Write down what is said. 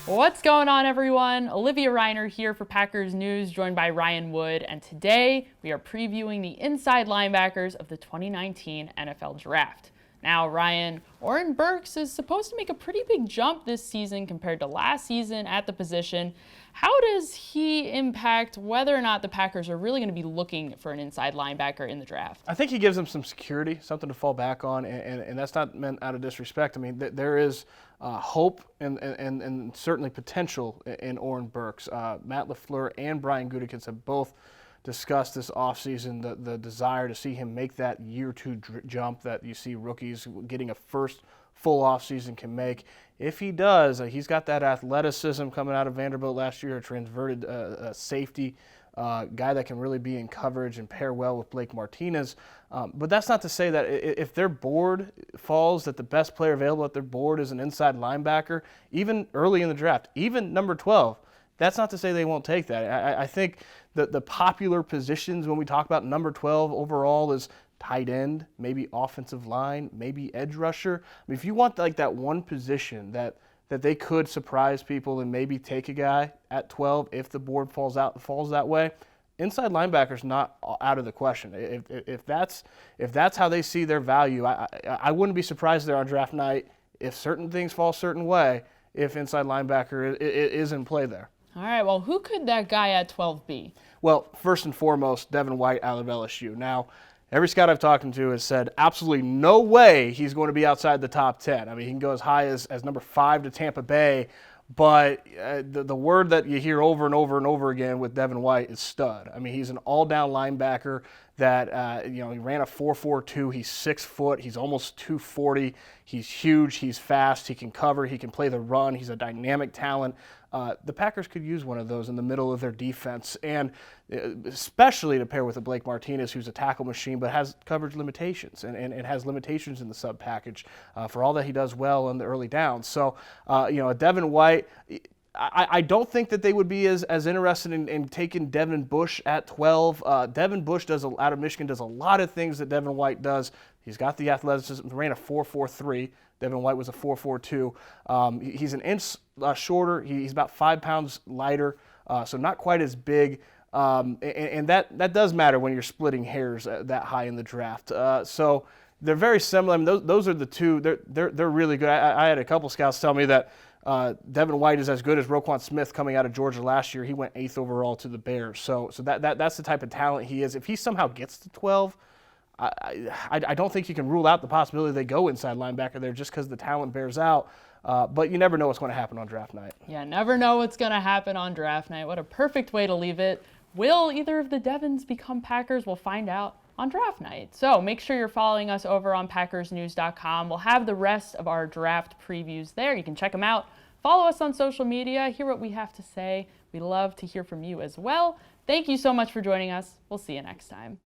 What's going on, everyone? Olivia Reiner here for Packers News, joined by Ryan Wood, and today we are previewing the inside linebackers of the 2019 NFL Draft. Now, Ryan, Oren Burks is supposed to make a pretty big jump this season compared to last season at the position. How does he impact whether or not the Packers are really going to be looking for an inside linebacker in the draft? I think he gives them some security, something to fall back on, and that's not meant out of disrespect. I mean, there is hope and certainly potential in Oren Burks. Matt LaFleur and Brian Gutekunst have both discussed this offseason the desire to see him make that year two jump that you see rookies getting a first full offseason can make. If he does, he's got that athleticism coming out of Vanderbilt last year, a transverted safety guy that can really be in coverage and pair well with Blake Martinez. But that's not to say that if their board falls, that the best player available at their board is an inside linebacker, even early in the draft, even number 12. That's not to say they won't take that. I think that the popular positions when we talk about number 12 overall is tight end, maybe offensive line, maybe edge rusher. I mean, if you want like that one position that they could surprise people and maybe take a guy at 12 if the board falls that way, inside linebacker's not out of the question. If that's how they see their value, I wouldn't be surprised there on draft night if certain things fall a certain way, if inside linebacker is in play there. All right, well, who could that guy at 12 be? Well, first and foremost, Devon White out of LSU. Now, every scout I've talked to has said absolutely no way he's going to be outside the top 10. I mean, he can go as high as number 5 to Tampa Bay, but the word that you hear over and over and over again with Devon White is stud. I mean, he's an all-down linebacker that, he ran a 4.42. He's 6 foot. He's almost 240. He's huge. He's fast. He can cover. He can play the run. He's a dynamic talent. The Packers could use one of those in the middle of their defense, and especially to pair with a Blake Martinez, who's a tackle machine but has coverage limitations and has limitations in the sub package for all that he does well in the early downs. So, a Devon White, I don't think that they would be as interested in taking Devon Bush at 12. Devon Bush out of Michigan does a lot of things that Devon White does. He's got the athleticism, ran a 4.43. Devon White was a 4.42. He's an inch shorter. He's about 5 pounds lighter, so not quite as big. And that does matter when you're splitting hairs that high in the draft. So they're very similar. I mean, those are the two. They're really good. I had a couple scouts tell me that Devon White is as good as Roquan Smith coming out of Georgia last year. He went 8th overall to the Bears. So that's the type of talent he is. If he somehow gets to 12, I don't think you can rule out the possibility they go inside linebacker there just because the talent bears out. But you never know what's going to happen on draft night. Yeah, never know what's going to happen on draft night. What a perfect way to leave it. Will either of the Devons become Packers? We'll find out on draft night. So make sure you're following us over on PackersNews.com. We'll have the rest of our draft previews there. You can check them out. Follow us on social media. Hear what we have to say. We love to hear from you as well. Thank you so much for joining us. We'll see you next time.